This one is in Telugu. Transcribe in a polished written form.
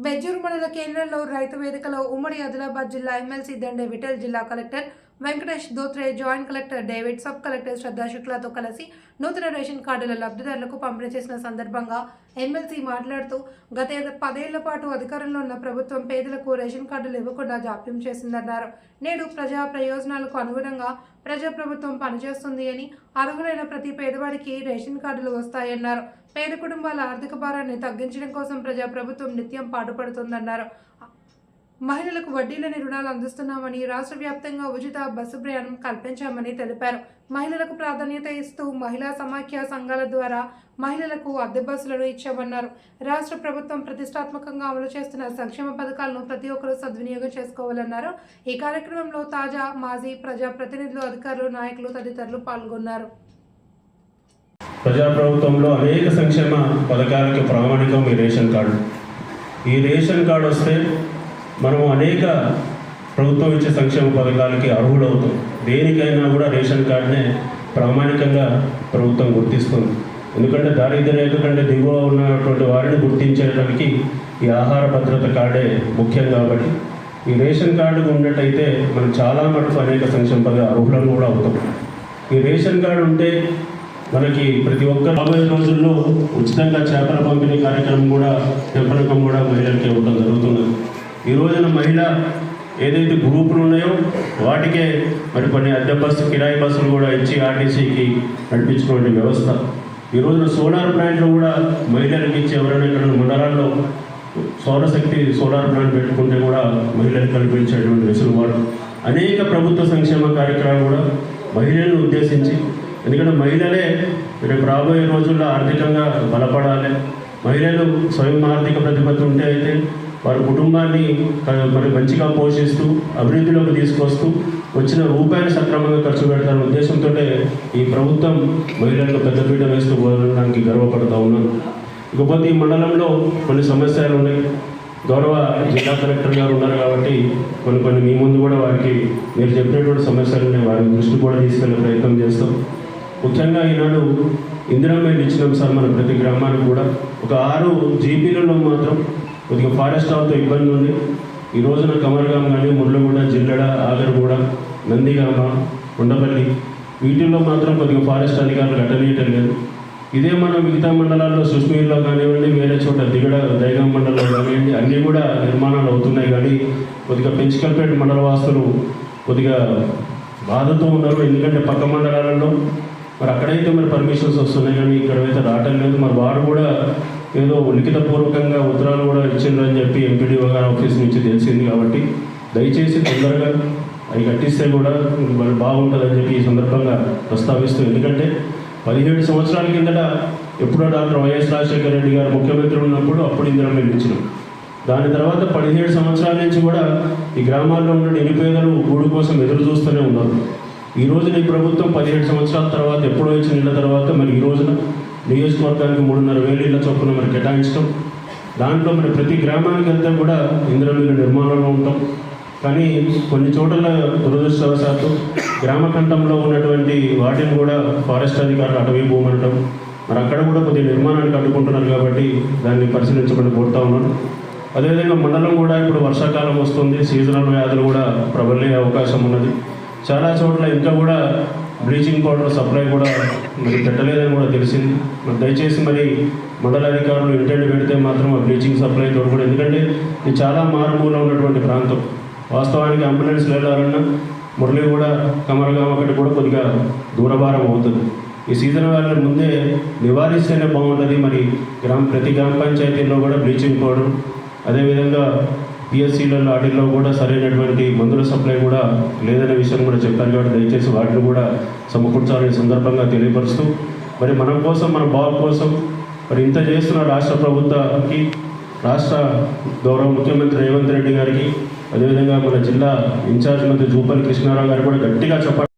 బెజ్జూరు మండల కేంద్రంలో రైతు వేదికలో ఉమ్మడి ఆదిలాబాద్ జిల్లా ఎమ్మెల్సీ దండే విఠల్, జిల్లా collector Venkatesh Dhotre, joint collector David, sub collector Shraddha శుక్లాతో కలిసి నూతన రేషన్ కార్డుల లబ్ధిదారులకు పంపిణీ చేసిన సందర్భంగా ఎమ్మెల్సీ మాట్లాడుతూ గత 10 ఏళ్ల పాటు అధికారంలో ఉన్న ప్రభుత్వం పేదలకు రేషన్ కార్డులు ఇవ్వకుండా జాప్యం చేసిందన్నారు. నేడు ప్రజా ప్రయోజనాలకు అనుగుణంగా ప్రజాప్రభుత్వం పనిచేస్తుంది అని, అర్హులైన ప్రతి పేదవాడికి రేషన్ కార్డులు వస్తాయన్నారు. పేద కుటుంబాల ఆర్థిక భారాన్ని తగ్గించడం కోసం ప్రజాప్రభుత్వం నిత్యం పాటుపడుతుందన్నారు. మహిళలకు వడ్డీలని రుణాలు అందిస్తున్నామని, రాష్ట్ర వ్యాప్తంగా ఉచిత బస్సు ప్రయాణం కల్పించామని తెలిపారు. మహిళలకు ప్రాధాన్యత ఇస్తూ మహిళా సమాఖ్య సంఘాల ద్వారా మహిళలకు అద్దె బస్సులను ఇచ్చామన్నారు. రాష్ట్ర ప్రభుత్వం ప్రతిష్టాత్మకంగా అమలు చేస్తున్న సంక్షేమ పథకాలను ప్రతి ఒక్కరూ సద్వినియోగం చేసుకోవాలన్నారు. ఈ కార్యక్రమంలో తాజా, మాజీ ప్రజాప్రతినిధులు, అధికారులు, నాయకులు తదితరులు పాల్గొన్నారు. ప్రజాప్రభుత్వంలో అనేక సంక్షేమ పథకాలకి ప్రామాణికం ఈ రేషన్ కార్డు. ఈ రేషన్ కార్డు వస్తే మనం అనేక ప్రభుత్వం ఇచ్చే సంక్షేమ పథకాలకి అర్హులవుతాం. దేనికైనా కూడా రేషన్ కార్డునే ప్రామాణికంగా ప్రభుత్వం గుర్తిస్తుంది. ఎందుకంటే దారిద్ర్య రేఖ కంటే దిగువ ఉన్నటువంటి వారిని గుర్తించడానికి ఈ ఆహార భద్రత కార్డే ముఖ్యం. కాబట్టి ఈ రేషన్ కార్డు ఉన్నట్టయితే మనం చాలా మటుకు అనేక సంక్షేమ పథకాల అర్హులను కూడా అవుతాం. ఈ రేషన్ కార్డు ఉంటే మనకి ప్రతి ఒక్క రాబోయే రోజుల్లో ఉచితంగా చేపల పంపిణీ కార్యక్రమం కూడా, పెంపకం కూడా మహిళలకి ఇవ్వడం జరుగుతున్నది. ఈ రోజున మహిళ ఏదైతే గ్రూపులు ఉన్నాయో వాటికే మరి కొన్ని అద్దె బస్సు, కిరాయి బస్సులు కూడా ఇచ్చి ఆర్టీసీకి నడిపించినటువంటి వ్యవస్థ. ఈ రోజున సోలార్ ప్లాంట్లు కూడా మహిళలకు ఇచ్చి, ఎవరైనా ఇక్కడ మండలాల్లో సోలార్ ప్లాంట్ పెట్టుకుంటే కూడా మహిళలకు కల్పించేటువంటి వెసులుబాటు, అనేక ప్రభుత్వ సంక్షేమ కార్యక్రమాలు కూడా మహిళలను ఉద్దేశించి. ఎందుకంటే మహిళలే రేపు రాబోయే రోజుల్లో ఆర్థికంగా బలపడాలి. మహిళలు స్వయం ఆర్థిక ప్రతిపత్తి ఉంటే అయితే వారి కుటుంబాన్ని మరి మంచిగా పోషిస్తూ అభివృద్ధిలోకి తీసుకొస్తూ వచ్చిన రూపాయలు సక్రమంగా ఖర్చు పెడతారనే ఉద్దేశంతో ఈ ప్రభుత్వం మహిళలకు పెద్దపీట వేస్తూ పోవడానికి గర్వపడుతూ ఉన్నాను. ఇకపోతే ఈ మండలంలో కొన్ని సమస్యలు ఉన్నాయి. గౌరవ జిల్లా కలెక్టర్ గారు ఉన్నారు కాబట్టి కొన్ని మీ ముందు కూడా వారికి మీరు చెప్పినటువంటి సమస్యలు ఉన్నాయి, వారి దృష్టి కూడా తీసుకెళ్లే ప్రయత్నం చేస్తాం. ముఖ్యంగా ఈనాడు ఇందిరామ్మ ఇచ్చినాం సార్ మన ప్రతి గ్రామానికి కూడా. ఒక 6 జీపీలలో మాత్రం కొద్దిగా ఫారెస్ట్ ఆఫ్తో ఇబ్బంది ఉంది. ఈ రోజున కమర్గాం కానీ, ముర్లగూడ, జిల్లెడ, ఆగరగూడ, నందిగామ, ఉండపల్లి వీటిల్లో మాత్రం కొద్దిగా ఫారెస్ట్ అధికారులు కట్టనీయటం లేదు. ఇదే మన మిగతా మండలాల్లో సుష్మీర్లో కానివ్వండి, వేరే చోట దిగడ, దైగం మండలంలో కానివ్వండి, అన్నీ కూడా నిర్మాణాలు అవుతున్నాయి. కానీ కొద్దిగా పెంచికల్పేట మండల వాసులు కొద్దిగా బాధతో ఉన్నారు. ఎందుకంటే పక్క మండలాలలో మరి అక్కడైతే మరి పర్మిషన్స్ వస్తున్నాయి కానీ ఇక్కడైతే రావటం లేదు. మరి వారు కూడా ఏదో లిఖితపూర్వకంగా ఉత్తరాలు కూడా ఇచ్చిండ్రని చెప్పి ఎంపీడీఓ గారి ఆఫీస్ నుంచి తెలిసింది. కాబట్టి దయచేసి తొందరగా అవి కట్టిస్తే కూడా మరి బాగుంటుందని చెప్పి ఈ సందర్భంగా ప్రస్తావిస్తూ, ఎందుకంటే 17 సంవత్సరాల కిందట ఎప్పుడో డాక్టర్ వైఎస్ రాజశేఖర రెడ్డి గారు ముఖ్యమంత్రి ఉన్నప్పుడు అప్పుడు ఇందిరమ్మ ఇచ్చినాం. దాని తర్వాత 17 సంవత్సరాల నుంచి కూడా ఈ గ్రామాల్లో ఉన్న నిరుపేదలు గూడు కోసం ఎదురు చూస్తూనే ఉన్నారు. ఈ రోజున ఈ ప్రభుత్వం 17 సంవత్సరాల తర్వాత ఎప్పుడో ఇచ్చిన ఇళ్ళ తర్వాత మరి ఈ రోజున నియోజకవర్గానికి 3,500 ఇళ్ళ చొప్పున మరి కేటాయించడం, దాంట్లో మరి ప్రతి గ్రామానికి వెళ్తే కూడా ఇందిరమ్మ నిర్మాణంలో ఉంటాం. కానీ కొన్ని చోట్ల దురదృష్టవశాత్తు గ్రామ కంఠంలో ఉన్నటువంటి వాటిని కూడా ఫారెస్ట్ అధికారులు అటవీ భూమంటాం, మరి అక్కడ కూడా కొద్దిగా నిర్మాణానికి అడ్డుకుంటున్నారు. కాబట్టి దాన్ని పరిశీలించమని కోరుతా ఉన్నాను. అదేవిధంగా మండలం కూడా ఇప్పుడు వర్షాకాలం వస్తుంది, సీజనల్ వ్యాధులు కూడా ప్రబలే అవకాశం ఉన్నది. చాలా చోట్ల ఇంకా కూడా బ్లీచింగ్ పౌడర్ సప్లై కూడా మరి పెట్టలేదని కూడా తెలిసింది. మరి దయచేసి మరి మండల అధికారులు ఇంటెంట్ పెడితే మాత్రం ఆ బ్లీచింగ్ సప్లై తోడు, ఎందుకంటే ఇది చాలా మారుమూల ఉన్నటువంటి ప్రాంతం. వాస్తవానికి అంబులెన్స్ వెళ్ళాలన్నా మురళిగూడ, కమరగాం ఒకటి కూడా కొద్దిగా దూరభారం అవుతుంది. ఈ సీజన్ వ్యాధుల ముందే నివారిస్తేనే బాగుంటుంది. మరి ప్రతి గ్రామ పంచాయతీల్లో కూడా బ్లీచింగ్ పౌడర్, అదేవిధంగా పిఎస్సీలలో వాటిల్లో కూడా సరైనటువంటి మందుల సప్లై కూడా లేదనే విషయం కూడా చెప్పారు. కాబట్టి దయచేసి వాటిని కూడా సమకూర్చాలని సందర్భంగా తెలియపరుస్తూ, మరి మన కోసం, మన బాబు కోసం మరి ఇంత చేస్తున్న రాష్ట్ర ప్రభుత్వానికి, రాష్ట్ర గౌరవ ముఖ్యమంత్రి రేవంత్ రెడ్డి గారికి, అదేవిధంగా మన జిల్లా ఇన్ఛార్జ్ మంత్రి జూపల్లి కృష్ణారావు గారు కూడా గట్టిగా చెప్పాలి.